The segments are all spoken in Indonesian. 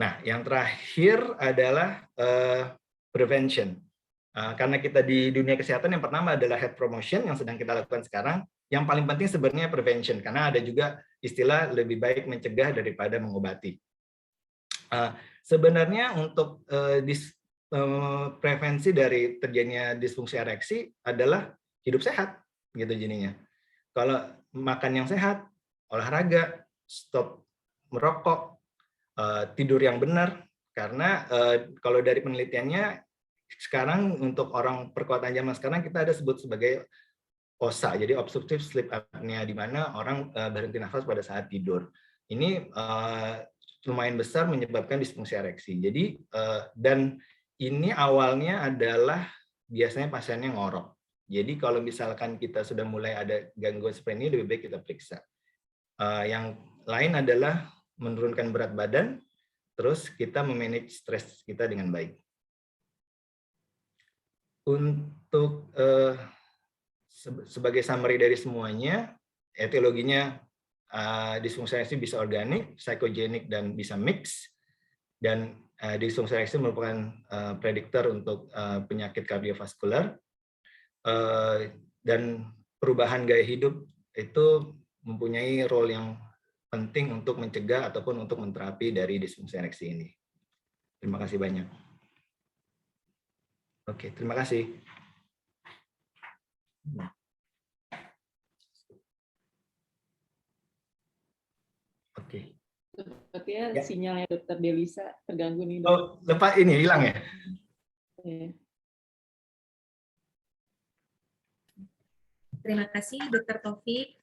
Nah, yang terakhir adalah prevention. Karena kita di dunia kesehatan, yang pertama adalah health promotion yang sedang kita lakukan sekarang. Yang paling penting sebenarnya prevention, karena ada juga istilah lebih baik mencegah daripada mengobati. Sebenarnya untuk prevensi dari terjadinya disfungsi ereksi adalah hidup sehat, gitu jadinya. Kalau makan yang sehat, olahraga, stop merokok, tidur yang benar, karena kalau dari penelitiannya sekarang untuk orang perkotaan zaman sekarang kita ada sebut sebagai OSA, jadi obstructive sleep apnea, di mana orang berhenti nafas pada saat tidur. Ini lumayan besar menyebabkan disfungsi ereksi. Jadi dan ini awalnya adalah biasanya pasiennya ngorok. Jadi kalau misalkan kita sudah mulai ada gangguan seperti ini, lebih baik kita periksa. Yang lain adalah menurunkan berat badan, terus kita memanage stres kita dengan baik. Untuk sebagai summary dari semuanya, etiologinya disfungsi ereksi bisa organik, psikogenik, dan bisa mix. Dan disfungsi ereksi merupakan prediktor untuk penyakit kardiovaskular. Dan perubahan gaya hidup itu mempunyai role yang penting untuk mencegah ataupun untuk menterapi dari disfungsi ereksi ini. Terima kasih banyak. Oke, terima kasih. Oke. Sepertinya sinyalnya Dr. Delisa terganggu nih. Oh, lepas ini hilang ya? Terima kasih Dr. Taufik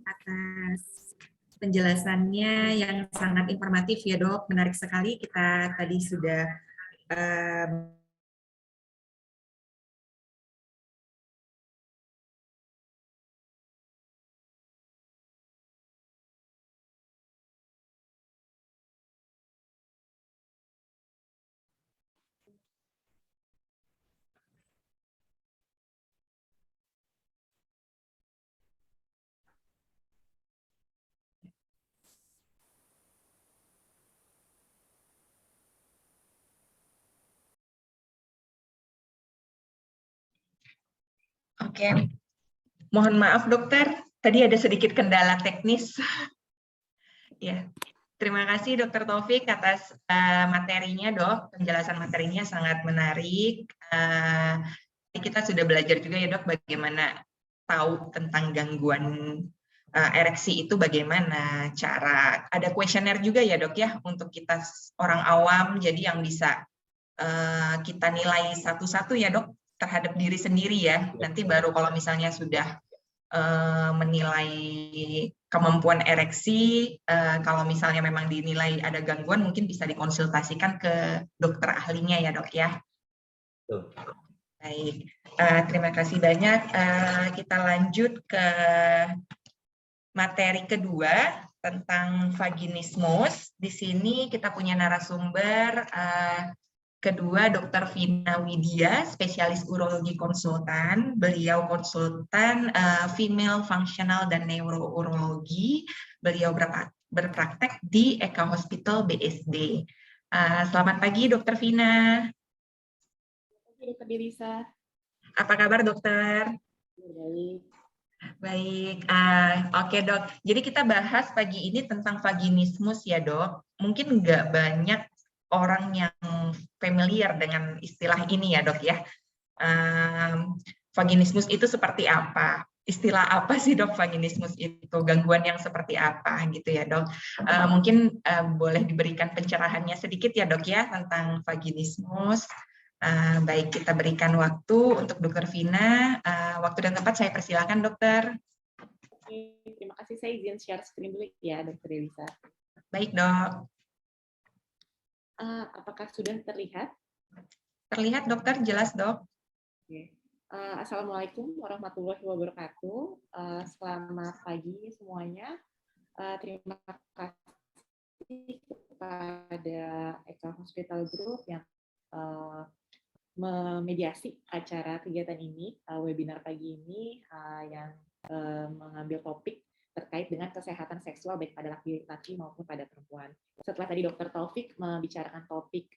atas penjelasannya yang sangat informatif ya dok, menarik sekali. Kita tadi sudah Oke, mohon maaf dokter, tadi ada sedikit kendala teknis. Ya, terima kasih Dokter Taufik atas materinya dok, penjelasan materinya sangat menarik. Kita sudah belajar juga ya dok, bagaimana tahu tentang gangguan ereksi itu, bagaimana cara, ada kuesioner juga ya dok ya, untuk kita orang awam, jadi yang bisa kita nilai satu-satu ya dok, terhadap diri sendiri ya. Nanti baru kalau misalnya sudah menilai kemampuan ereksi, kalau misalnya memang dinilai ada gangguan, mungkin bisa dikonsultasikan ke dokter ahlinya ya dok ya. Baik, terima kasih banyak. Kita lanjut ke materi kedua tentang vaginismus. Di sini kita punya narasumber kedua, Dr. Vina Widya, spesialis urologi konsultan. Beliau konsultan female functional dan neurourologi. Beliau berpraktek di Eka Hospital BSD. Selamat pagi, Dr. Vina. Dr. Delisa. Apa kabar, dokter? Baik. Baik, oke dok. Jadi kita bahas pagi ini tentang vaginismus ya dok. Mungkin nggak banyak orang yang familiar dengan istilah ini ya dok ya. Vaginismus itu seperti apa? Istilah apa sih dok vaginismus itu? Gangguan yang seperti apa gitu ya dok? Mungkin boleh diberikan pencerahannya sedikit ya dok ya tentang vaginismus. Baik, kita berikan waktu untuk Dr. Vina. Waktu dan tempat saya persilakan dokter. Oke, terima kasih. Saya izin share screen dulu ya Dr. Delisa. Baik dok. Apakah sudah terlihat? Terlihat dokter, jelas dok. Oke. Assalamualaikum warahmatullahi wabarakatuh. Selamat pagi semuanya. Terima kasih kepada Eka Hospital Group yang memediasi acara kegiatan ini, webinar pagi ini yang mengambil topik terkait dengan kesehatan seksual baik pada laki-laki maupun pada perempuan. Setelah tadi Dr. Taufik membicarakan topik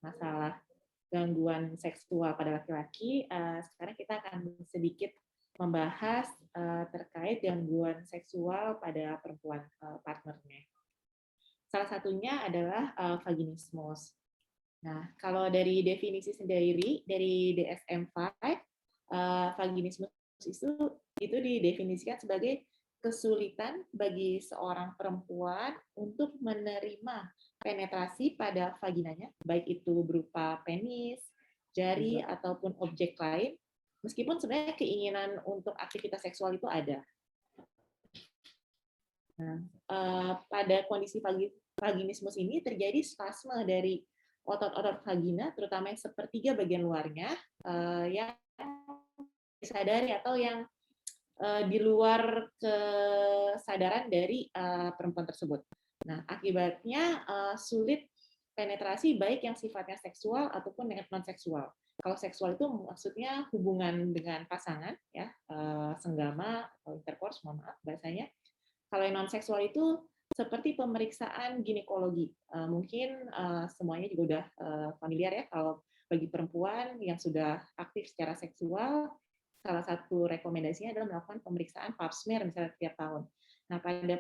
masalah gangguan seksual pada laki-laki, sekarang kita akan sedikit membahas terkait gangguan seksual pada perempuan partnernya. Salah satunya adalah vaginismus. Nah, kalau dari definisi sendiri dari DSM-5, vaginismus itu didefinisikan sebagai kesulitan bagi seorang perempuan untuk menerima penetrasi pada vaginanya, baik itu berupa penis, jari, ataupun objek lain, meskipun sebenarnya keinginan untuk aktivitas seksual itu ada. Nah, pada kondisi vaginismus ini terjadi spasme dari otot-otot vagina, terutama yang sepertiga bagian luarnya, yang disadari atau yang di luar kesadaran dari perempuan tersebut. Nah, akibatnya sulit penetrasi baik yang sifatnya seksual ataupun yang non seksual. Kalau seksual itu maksudnya hubungan dengan pasangan, ya, senggama atau intercourse, mohon maaf bahasanya. Kalau yang non seksual itu seperti pemeriksaan ginekologi. Mungkin semuanya juga udah familiar ya, kalau bagi perempuan yang sudah aktif secara seksual, salah satu rekomendasinya adalah melakukan pemeriksaan pap smear misalnya setiap tahun. Nah, pada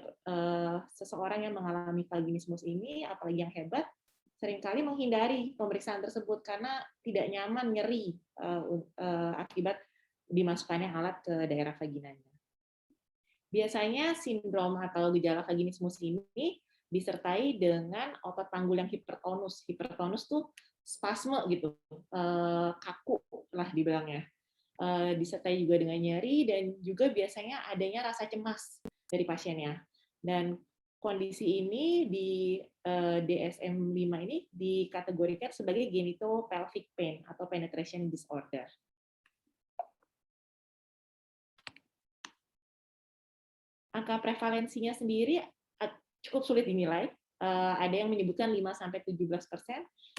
seseorang yang mengalami vaginismus ini, apalagi yang hebat, seringkali menghindari pemeriksaan tersebut karena tidak nyaman, nyeri akibat dimasukkannya alat ke daerah vaginanya. Biasanya sindrom atau gejala vaginismus ini disertai dengan otot panggul yang hipertonus. Hipertonus tuh spasme gitu, kaku lah dibilangnya. Disertai juga dengan nyeri dan juga biasanya adanya rasa cemas dari pasiennya. Dan kondisi ini di DSM-5 ini dikategorikan sebagai genitopelvic pain atau penetration disorder. Angka prevalensinya sendiri cukup sulit dinilai. Ada yang menyebutkan 5-17%,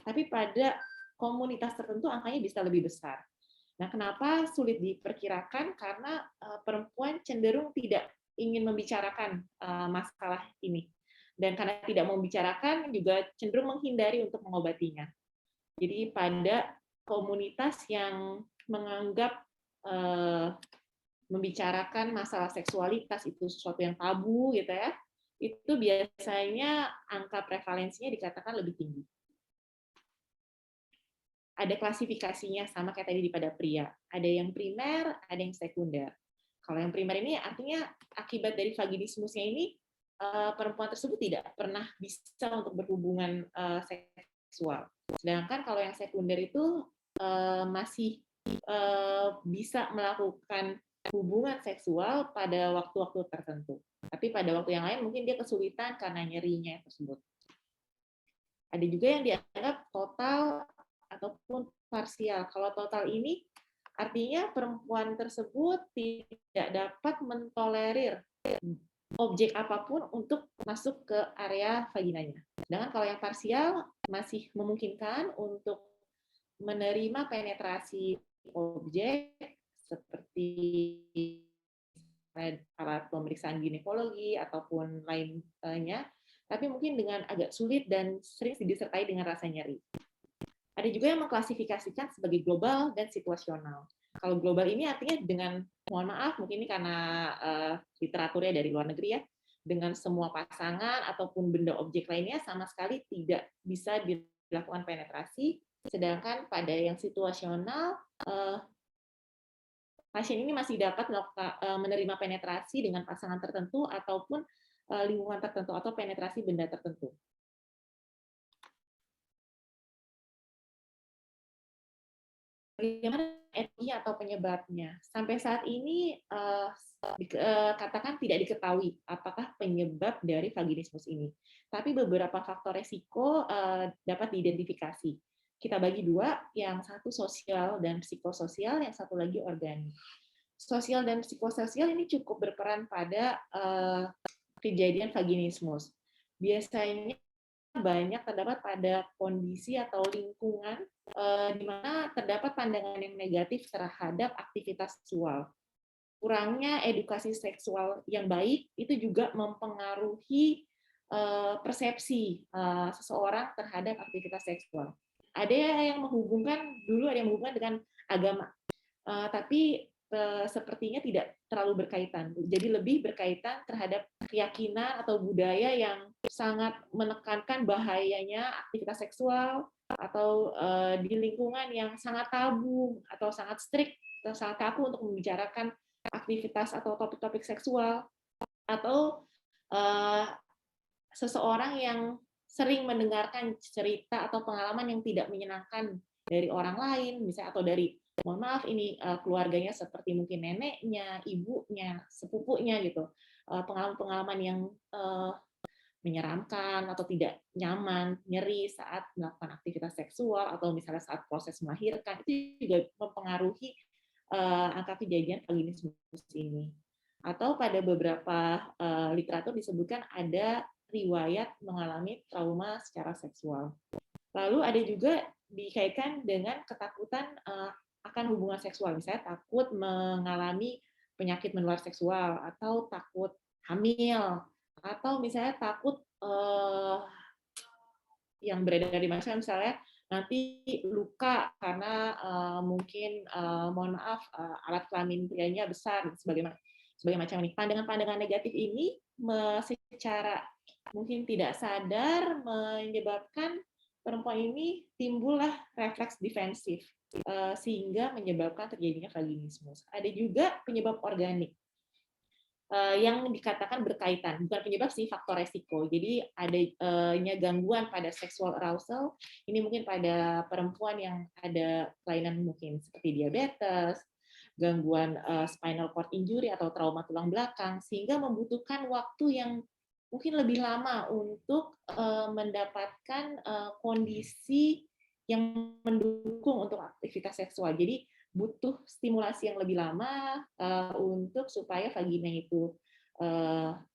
tapi pada komunitas tertentu angkanya bisa lebih besar. Nah, kenapa sulit diperkirakan? Karena perempuan cenderung tidak ingin membicarakan masalah ini. Dan karena tidak membicarakan, juga cenderung menghindari untuk mengobatinya. Jadi pada komunitas yang menganggap membicarakan masalah seksualitas itu sesuatu yang tabu, gitu ya, itu biasanya angka prevalensinya dikatakan lebih tinggi. Ada klasifikasinya sama kayak tadi pada pria. Ada yang primer, ada yang sekunder. Kalau yang primer ini artinya akibat dari vaginismusnya ini perempuan tersebut tidak pernah bisa untuk berhubungan seksual. Sedangkan kalau yang sekunder itu masih bisa melakukan hubungan seksual pada waktu-waktu tertentu. Tapi pada waktu yang lain mungkin dia kesulitan karena nyerinya tersebut. Ada juga yang dianggap total ataupun parsial. Kalau total ini artinya perempuan tersebut tidak dapat mentolerir objek apapun untuk masuk ke area vaginanya. Sedangkan kalau yang parsial masih memungkinkan untuk menerima penetrasi objek seperti alat pemeriksaan ginekologi ataupun lainnya, tapi mungkin dengan agak sulit dan sering disertai dengan rasa nyeri. Ada juga yang mengklasifikasikan sebagai global dan situasional. Kalau global ini artinya dengan, mohon maaf, mungkin ini karena literaturnya dari luar negeri ya, dengan semua pasangan ataupun benda objek lainnya sama sekali tidak bisa dilakukan penetrasi, sedangkan pada yang situasional, pasien ini masih dapat menerima penetrasi dengan pasangan tertentu ataupun lingkungan tertentu atau penetrasi benda tertentu. Bagaimana etiologi atau penyebabnya? Sampai saat ini katakan tidak diketahui apakah penyebab dari vaginismus ini. Tapi beberapa faktor resiko dapat diidentifikasi. Kita bagi dua, yang satu sosial dan psikososial, yang satu lagi organik. Sosial dan psikososial ini cukup berperan pada kejadian vaginismus. Biasanya banyak terdapat pada kondisi atau lingkungan di mana terdapat pandangan yang negatif terhadap aktivitas seksual. kurangnya edukasi seksual yang baik itu juga mempengaruhi persepsi seseorang terhadap aktivitas seksual. Ada yang menghubungkan dengan agama, tapi sepertinya tidak terlalu berkaitan. Jadi lebih berkaitan terhadap keyakinan atau budaya yang sangat menekankan bahayanya aktivitas seksual, atau di lingkungan yang sangat tabu atau sangat strict atau sangat kaku untuk membicarakan aktivitas atau topik-topik seksual, atau seseorang yang sering mendengarkan cerita atau pengalaman yang tidak menyenangkan dari orang lain, misalnya, atau dari, mohon maaf, ini keluarganya seperti mungkin neneknya, ibunya, sepupunya gitu, pengalaman-pengalaman yang menyeramkan atau tidak nyaman, nyeri saat melakukan aktivitas seksual, atau misalnya saat proses melahirkan, itu juga mempengaruhi angka kejadian vaginismus ini. Atau pada beberapa literatur disebutkan ada riwayat mengalami trauma secara seksual. Lalu ada juga dikaitkan dengan ketakutan akan hubungan seksual, misalnya takut mengalami penyakit menular seksual, atau takut hamil, atau misalnya takut yang beredar di masyarakat, misalnya nanti luka karena mungkin, mohon maaf, alat kelamin prianya besar, sebagai macam ini. Pandangan-pandangan negatif ini secara mungkin tidak sadar menyebabkan perempuan ini timbullah refleks defensif, sehingga menyebabkan terjadinya vaginismus. Ada juga penyebab organik yang dikatakan berkaitan, bukan penyebab sih, faktor resiko. Jadi adanya gangguan pada sexual arousal, ini mungkin pada perempuan yang ada kelainan mungkin seperti diabetes, gangguan spinal cord injury atau trauma tulang belakang, sehingga membutuhkan waktu yang mungkin lebih lama untuk mendapatkan kondisi yang mendukung untuk aktivitas seksual. Jadi butuh stimulasi yang lebih lama untuk supaya vagina itu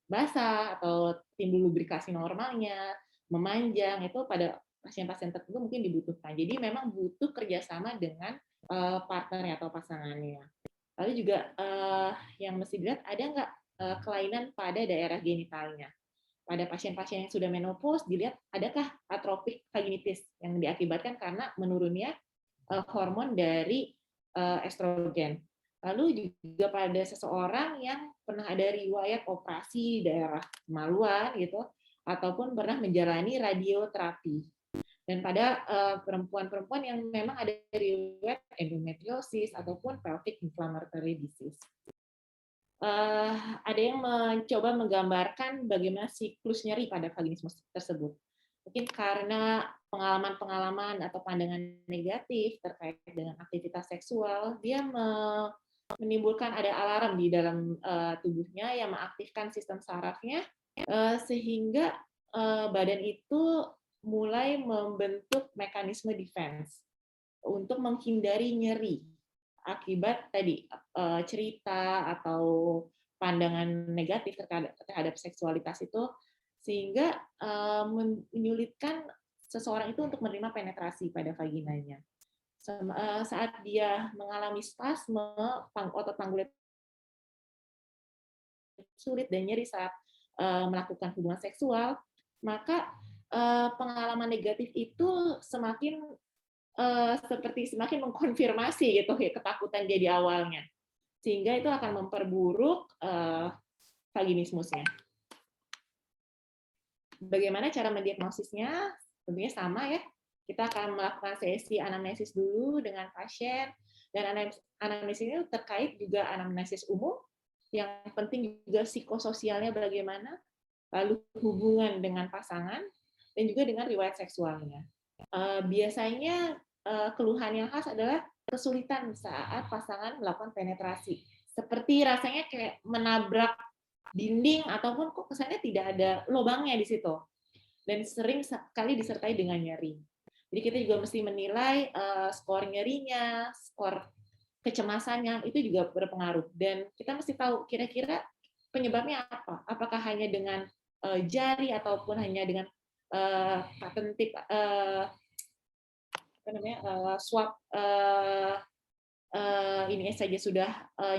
basah atau timbul lubrikasi normalnya, memanjang. Itu pada pasien-pasien tertentu mungkin dibutuhkan. Jadi memang butuh kerjasama dengan partnernya atau pasangannya. Lalu juga yang mesti dilihat, ada nggak kelainan pada daerah genitalnya. Pada pasien-pasien yang sudah menopause, dilihat adakah atropik vaginitis yang diakibatkan karena menurunnya hormon dari estrogen. Lalu juga pada seseorang yang pernah ada riwayat operasi daerah kemaluan gitu, ataupun pernah menjalani radioterapi. Dan pada perempuan-perempuan yang memang ada riwayat endometriosis ataupun pelvic inflammatory disease. Ada yang mencoba menggambarkan bagaimana siklus nyeri pada vaginismus tersebut. Mungkin karena pengalaman-pengalaman atau pandangan negatif terkait dengan aktivitas seksual, dia menimbulkan ada alarm di dalam tubuhnya yang mengaktifkan sistem sarafnya, sehingga badan itu mulai membentuk mekanisme defense untuk menghindari nyeri akibat tadi cerita atau pandangan negatif terhadap seksualitas itu, sehingga menyulitkan seseorang itu untuk menerima penetrasi pada vaginanya. Saat dia mengalami spasme, otot panggul sulit dan nyeri saat melakukan hubungan seksual, maka pengalaman negatif itu semakin mengkonfirmasi gitu ya ketakutan dia di awalnya, sehingga itu akan memperburuk vaginismusnya. Bagaimana cara mendiagnosisnya? Tentunya sama ya. Kita akan melakukan sesi anamnesis dulu dengan pasien, dan anamnesis ini terkait juga anamnesis umum. Yang penting juga psikososialnya bagaimana, lalu hubungan dengan pasangan, dan juga dengan riwayat seksualnya. Biasanya keluhan yang khas adalah kesulitan saat pasangan melakukan penetrasi. Seperti rasanya kayak menabrak dinding, ataupun kok kesannya tidak ada lubangnya di situ. Dan sering sekali disertai dengan nyeri. Jadi kita juga mesti menilai skor nyerinya, skor kecemasannya, itu juga berpengaruh. Dan kita mesti tahu kira-kira penyebabnya apa. Apakah hanya dengan jari, ataupun hanya dengan patentik swab ini saja sudah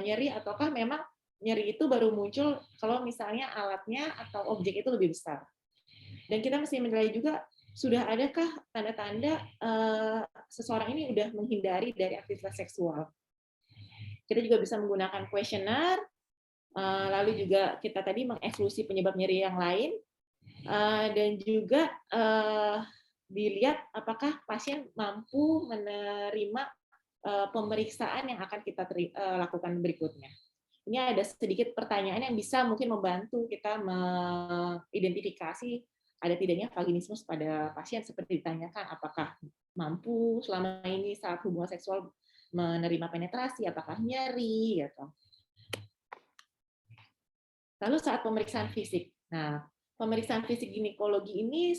nyeri, ataukah memang nyeri itu baru muncul kalau misalnya alatnya atau objek itu lebih besar. Dan kita mesti menilai juga, sudah adakah tanda-tanda seseorang ini udah menghindari dari aktivitas seksual. Kita juga bisa menggunakan kuesioner, lalu juga kita tadi mengeksklusi penyebab nyeri yang lain, dan juga dilihat apakah pasien mampu menerima pemeriksaan yang akan kita lakukan berikutnya. Ini ada sedikit pertanyaan yang bisa mungkin membantu kita mengidentifikasi ada tidaknya vaginismus pada pasien, seperti ditanyakan apakah mampu selama ini saat hubungan seksual menerima penetrasi, apakah nyeri, gitu. Lalu saat pemeriksaan fisik. Nah, pemeriksaan fisik ginekologi ini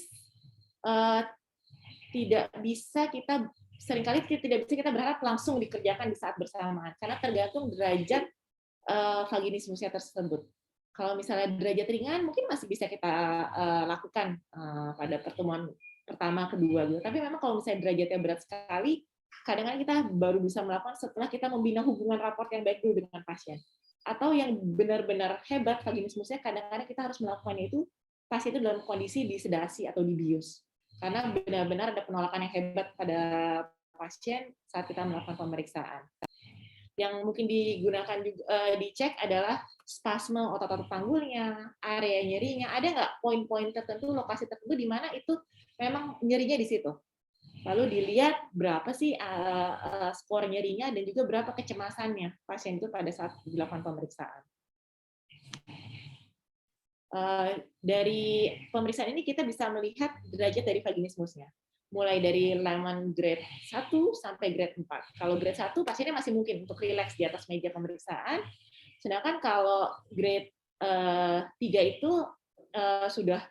tidak bisa kita seringkali tidak bisa kita berharap langsung dikerjakan di saat bersamaan, karena tergantung derajat vaginismusnya tersebut. Kalau misalnya derajat ringan, mungkin masih bisa kita lakukan pada pertemuan pertama, kedua, gitu. Tapi memang kalau misalnya derajatnya berat sekali, kadang-kadang kita baru bisa melakukan setelah kita membina hubungan raport yang baik dulu dengan pasien. Atau yang benar-benar hebat vaginismusnya, kadang-kadang kita harus melakukannya itu pasien itu dalam kondisi disedasi atau dibius. Karena benar-benar ada penolakan yang hebat pada pasien saat kita melakukan pemeriksaan. Yang mungkin digunakan juga dicek adalah spasme otot-otot panggulnya, area nyerinya, ada nggak poin-poin tertentu, lokasi tertentu di mana itu memang nyerinya di situ. Lalu dilihat berapa sih skor nyerinya dan juga berapa kecemasannya pasien itu pada saat dilakukan pemeriksaan. Dari pemeriksaan ini kita bisa melihat derajat dari vaginismusnya. Mulai dari Lehmann grade 1 sampai grade 4. Kalau grade 1 pasiennya masih mungkin untuk rileks di atas meja pemeriksaan. Sedangkan kalau grade 3 itu sudah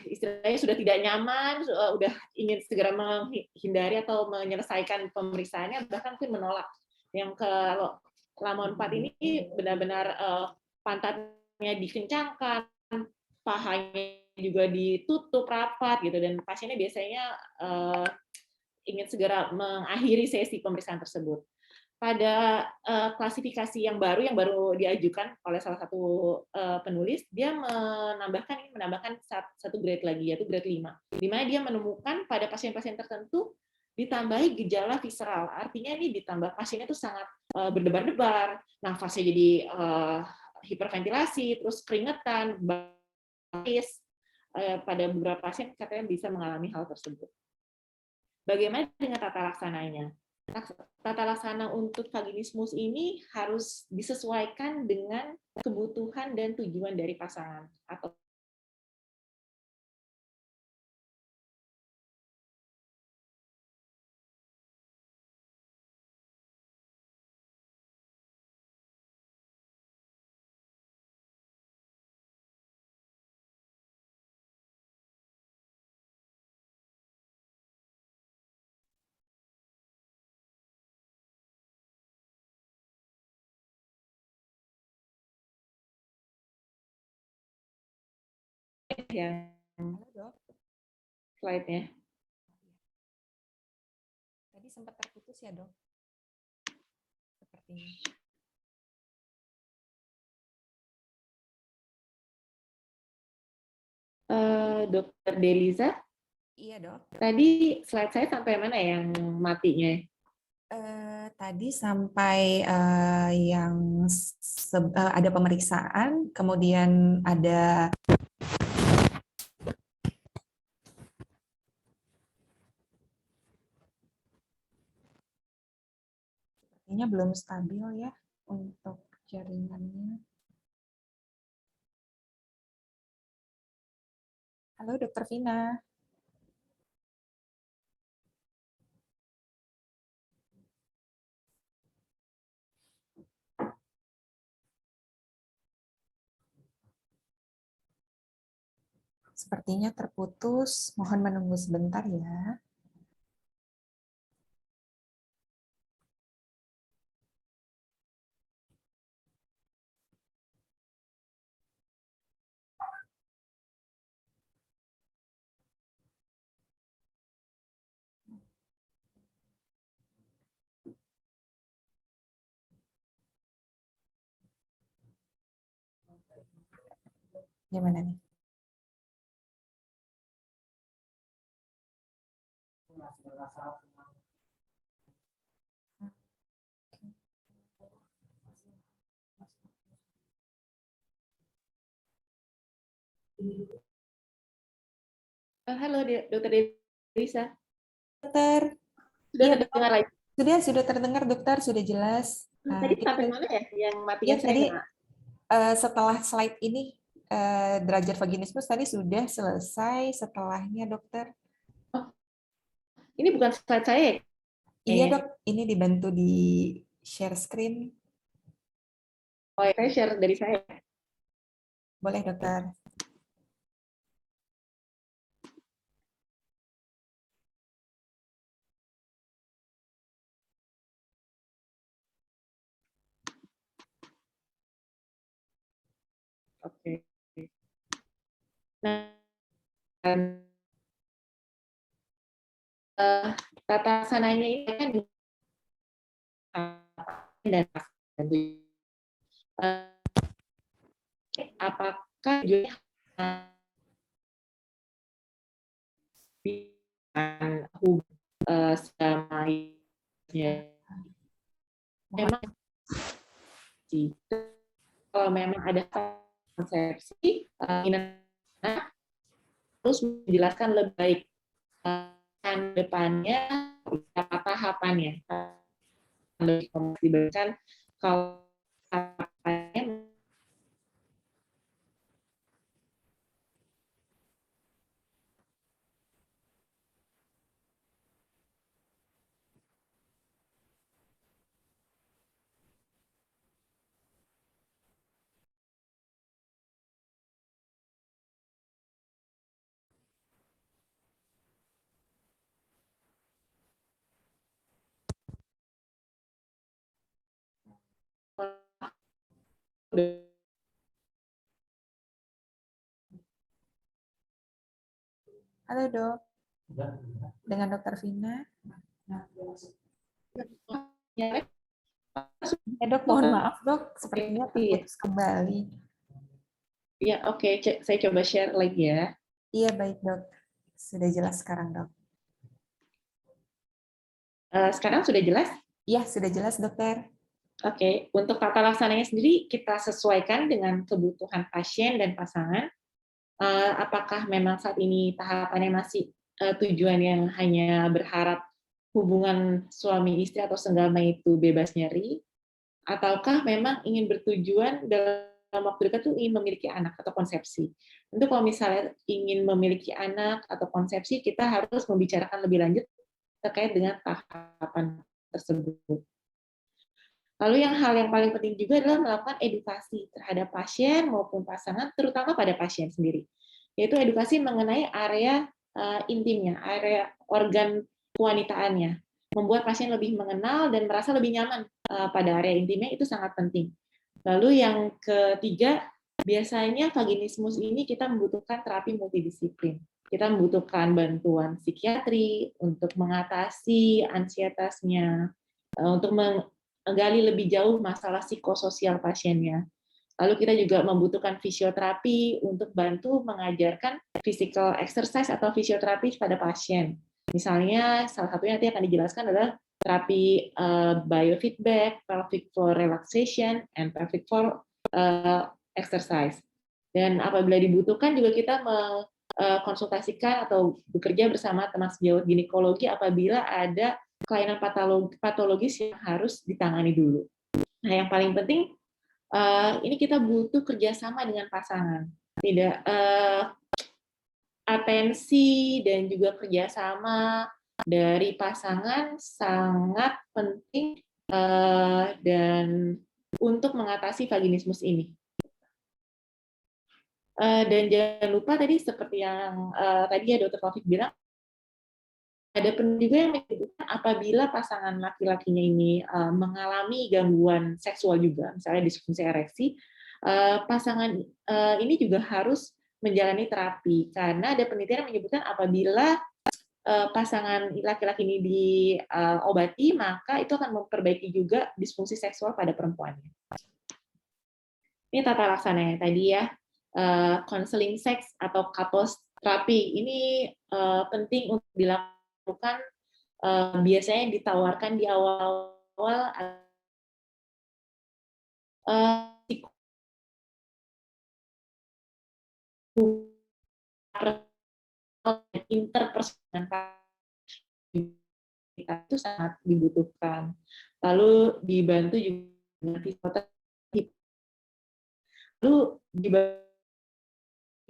istilahnya sudah tidak nyaman, sudah ingin segera menghindari atau menyelesaikan pemeriksaannya, bahkan mungkin menolak. Yang kalau Lehmann 4 ini benar-benar pantatnya dikencangkan, pahanya juga ditutup rapat gitu, dan pasiennya biasanya ingin segera mengakhiri sesi pemeriksaan tersebut. Pada klasifikasi yang baru diajukan oleh salah satu penulis, dia menambahkan satu grade lagi, yaitu grade 5, di mana dia menemukan pada pasien-pasien tertentu ditambahi gejala visceral. Artinya ini ditambah pasiennya itu sangat berdebar-debar, nafasnya jadi hiperventilasi, terus keringetan, pada beberapa pasien katanya bisa mengalami hal tersebut. Bagaimana dengan tata laksananya? Tata laksana untuk vaginismus ini harus disesuaikan dengan kebutuhan dan tujuan dari pasangan atau yang slide-nya. Tadi sempat terputus ya, Dok? Sepertinya. Dokter Deliza? Iya, Dok. Tadi slide saya sampai mana yang matinya? Tadi sampai yang ada pemeriksaan, kemudian ada sepertinya belum stabil ya untuk jaringannya. Halo, Dokter Vina. Sepertinya terputus. Mohon menunggu sebentar ya. Gimana nih? Halo, Dokter Delisa. Dokter, Sudah iya, terdengar lagi? sudah terdengar dokter, sudah jelas. Tadi Kita sampai mana ya? Yang ya matikan saya tadi nggak? setelah slide ini derajat vaginismus tadi sudah selesai. Setelahnya dokter. Ini bukan slide saya ya? Iya dok, ini dibantu di share screen. Oh, ya, saya share dari saya. Boleh dokter. Oke. Nah, tata sananya ini kan dan apakah tujuannya sama memang kalau memang ada konsepsi terus menjelaskan lebih baik depannya apa tahapannya lebih diberikan kalau tahapannya Halo dok, dengan dokter Vina. Dok, mohon maaf dok, sepertinya terputus kembali. Ya, oke. Saya coba share lagi ya. Iya baik dok, sudah jelas sekarang dok. Sekarang sudah jelas? Iya sudah jelas dokter. Oke, untuk tata laksananya sendiri kita sesuaikan dengan kebutuhan pasien dan pasangan. Apakah memang saat ini tahapannya masih tujuan yang hanya berharap hubungan suami istri atau senggama itu bebas nyeri, ataukah memang ingin bertujuan dalam waktu dekat itu ingin memiliki anak atau konsepsi. Tentu kalau misalnya ingin memiliki anak atau konsepsi, kita harus membicarakan lebih lanjut terkait dengan tahapan tersebut. Lalu hal yang paling penting juga adalah melakukan edukasi terhadap pasien maupun pasangan, terutama pada pasien sendiri, yaitu edukasi mengenai area intimnya, area organ kewanitaannya, membuat pasien lebih mengenal dan merasa lebih nyaman pada area intimnya itu sangat penting. Lalu yang ketiga, biasanya vaginismus ini kita membutuhkan terapi multidisiplin. Kita membutuhkan bantuan psikiatri untuk mengatasi ansietasnya, untuk menggali lebih jauh masalah psikososial pasiennya. Lalu kita juga membutuhkan fisioterapi untuk bantu mengajarkan physical exercise atau fisioterapi pada pasien. Misalnya salah satunya nanti akan dijelaskan adalah terapi biofeedback, pelvic floor relaxation, and pelvic floor exercise. Dan apabila dibutuhkan juga kita konsultasikan atau bekerja bersama teman sejawat ginekologi apabila ada kelainan patologis yang harus ditangani dulu. Nah, yang paling penting ini kita butuh kerjasama dengan pasangan. Tidak atensi dan juga kerjasama dari pasangan sangat penting dan untuk mengatasi vaginismus ini. Dan jangan lupa tadi seperti yang tadi ya Dr. Taufik bilang, ada juga yang menyebutkan apabila pasangan laki-lakinya ini mengalami gangguan seksual juga, misalnya disfungsi ereksi, pasangan ini juga harus menjalani terapi karena ada penelitian yang menyebutkan apabila pasangan laki-laki ini diobati maka itu akan memperbaiki juga disfungsi seksual pada perempuannya. Ini tata laksananya tadi ya. counseling seks atau couples terapi. Ini penting untuk dilakukan, biasanya ditawarkan di awal-awal interpersonal itu sangat dibutuhkan. Lalu dibantu juga dengan fisioterapi. Lalu dibantu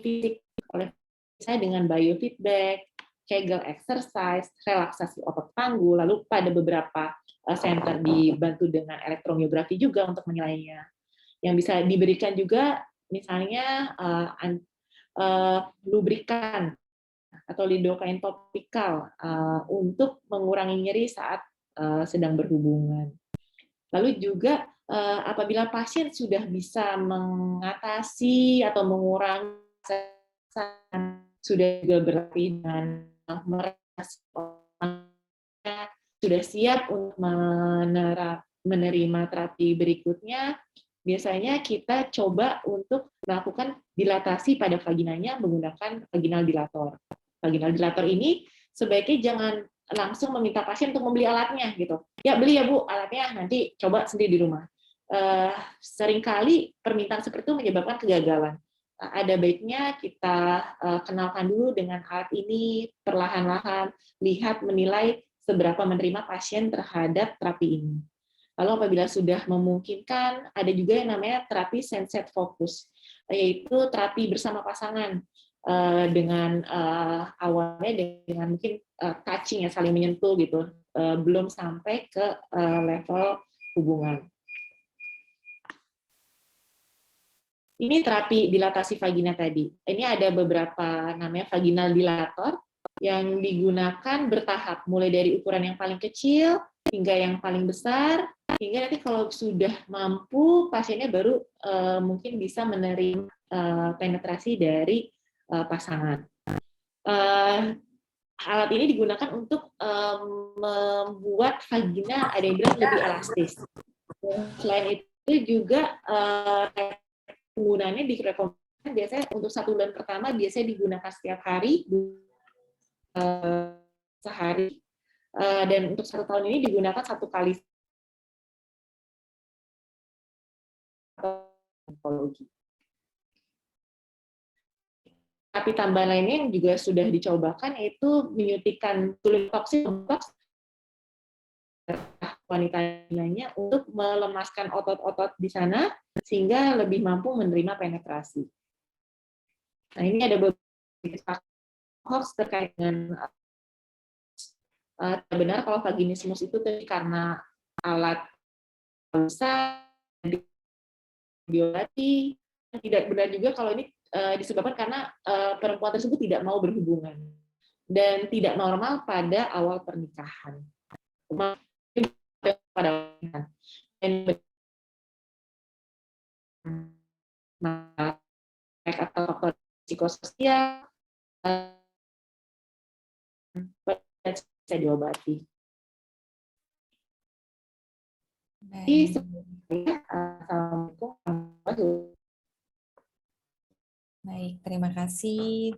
fisik oleh saya dengan biofeedback, Kegel exercise, relaksasi otot panggul, lalu pada beberapa center dibantu dengan elektromiografi juga untuk menilainya. Yang bisa diberikan juga misalnya lubrikan atau lidokain topikal untuk mengurangi nyeri saat sedang berhubungan. Lalu juga apabila pasien sudah bisa mengatasi atau mengurangi sudah juga berlatih dan sudah siap untuk menerima terapi berikutnya, biasanya kita coba untuk melakukan dilatasi pada vaginanya menggunakan vaginal dilator. Vaginal dilator ini sebaiknya jangan langsung meminta pasien untuk membeli alatnya gitu. Ya beli ya Bu alatnya, nanti coba sendiri di rumah. Seringkali permintaan seperti itu menyebabkan kegagalan. Ada baiknya kita kenalkan dulu dengan alat ini perlahan-lahan, lihat menilai seberapa menerima pasien terhadap terapi ini. Lalu apabila sudah memungkinkan, ada juga yang namanya terapi sense focus, yaitu terapi bersama pasangan dengan awalnya dengan mungkin touching ya, saling menyentuh gitu, belum sampai ke level hubungan. Ini terapi dilatasi vagina tadi. Ini ada beberapa namanya vaginal dilator yang digunakan bertahap, mulai dari ukuran yang paling kecil hingga yang paling besar, hingga nanti kalau sudah mampu pasiennya baru mungkin bisa menerima penetrasi dari pasangan. Alat ini digunakan untuk membuat vagina ada yang bilang lebih elastis. Selain itu juga penggunaannya direkomendasikan biasanya untuk 1 bulan pertama biasanya digunakan setiap hari sehari, dan untuk 1 tahun ini digunakan 1 kali onkologi. Tapi tambahan lainnya yang juga sudah dicobakan yaitu menyuntikkan tulin toksin wanitanya untuk melemaskan otot-otot di sana sehingga lebih mampu menerima penetrasi. Nah, ini ada beberapa hoax terkait dengan benar kalau vaginismus itu karena alat besar biolati. Tidak benar juga kalau ini disebabkan karena perempuan tersebut tidak mau berhubungan dan tidak normal pada awal pernikahan. Atau faktor psikososial bisa diobati. Baik, terima kasih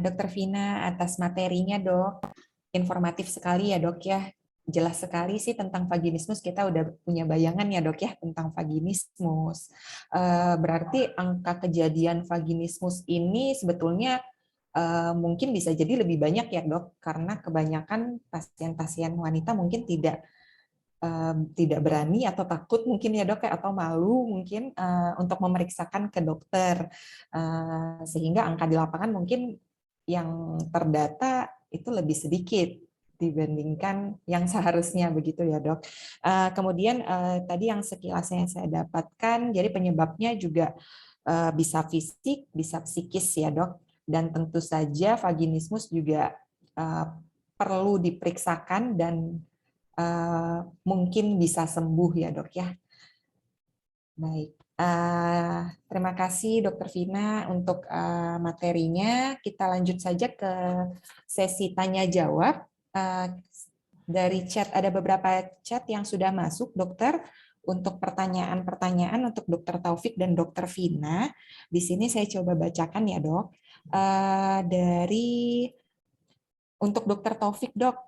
Dr. Vina atas materinya, Dok. Informatif sekali ya, Dok ya. Jelas sekali sih tentang vaginismus, kita udah punya bayangan ya, Dok ya, tentang vaginismus. Berarti angka kejadian vaginismus ini sebetulnya mungkin bisa jadi lebih banyak ya, Dok, karena kebanyakan pasien-pasien wanita mungkin tidak berani atau takut mungkin ya, Dok, atau malu mungkin untuk memeriksakan ke dokter, sehingga angka di lapangan mungkin yang terdata itu lebih sedikit dibandingkan yang seharusnya, begitu ya, Dok. Kemudian tadi yang sekilas yang saya dapatkan, jadi penyebabnya juga bisa fisik, bisa psikis ya, Dok, dan tentu saja vaginismus juga perlu diperiksakan dan mungkin bisa sembuh ya, Dok ya. Baik, terima kasih Dr. Vina untuk materinya. Kita lanjut saja ke sesi tanya jawab. Dari chat ada beberapa chat yang sudah masuk, Dokter. untuk pertanyaan-pertanyaan untuk Dr. Taufik dan Dr. Vina. Di sini saya coba bacakan ya, Dok. Untuk Dr. Taufik, Dok,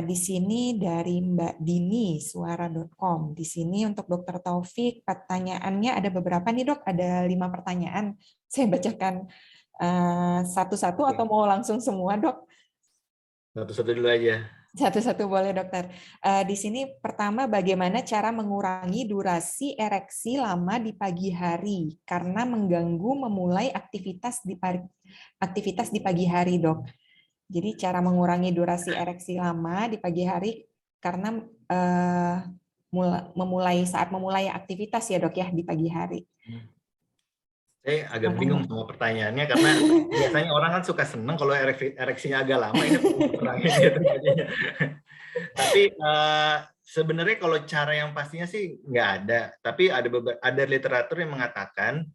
di sini dari Mbak Dini, suara.com. Di sini untuk Dr. Taufik, pertanyaannya ada beberapa nih, Dok. Ada 5 pertanyaan. Saya bacakan satu-satu atau mau langsung semua, Dok? Satu-satu dulu aja. Satu-satu boleh, dokter. Di sini pertama, bagaimana cara mengurangi durasi ereksi lama di pagi hari karena mengganggu memulai aktivitas di pagi hari, dok. Jadi cara mengurangi durasi ereksi lama di pagi hari karena saat memulai aktivitas ya, dok, ya, di pagi hari. Saya agak bingung sama pertanyaannya karena biasanya orang kan suka seneng kalau ereksinya agak lama, ini kurangin gitu jadinya. Tapi sebenarnya kalau cara yang pastinya sih nggak ada. Tapi ada literatur yang mengatakan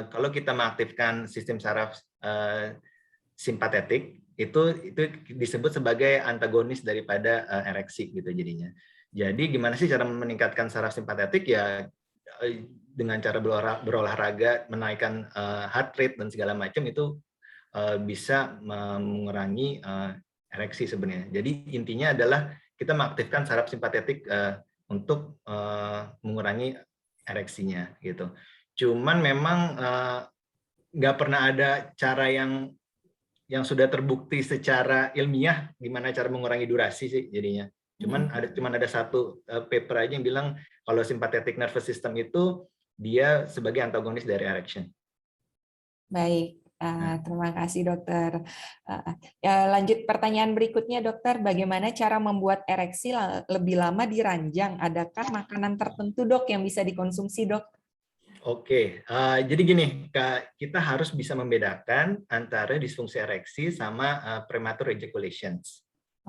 kalau kita mengaktifkan sistem saraf simpatetik itu disebut sebagai antagonis daripada ereksi gitu jadinya. Jadi gimana sih cara meningkatkan saraf simpatetik? Ya dengan cara berolahraga, menaikkan heart rate dan segala macam itu bisa mengurangi ereksi sebenarnya. Jadi intinya adalah kita mengaktifkan saraf simpatetik untuk mengurangi ereksinya gitu. Cuman memang nggak pernah ada cara yang sudah terbukti secara ilmiah gimana cara mengurangi durasi sih jadinya. Cuman ada satu paper aja yang bilang kalau sympathetic nervous system itu dia sebagai antagonis dari erection. Baik, terima kasih, dokter. Lanjut pertanyaan berikutnya, dokter. Bagaimana cara membuat ereksi lebih lama di ranjang? Adakah makanan tertentu, dok, yang bisa dikonsumsi, dok? Oke, jadi gini, kita harus bisa membedakan antara disfungsi ereksi sama premature ejaculations.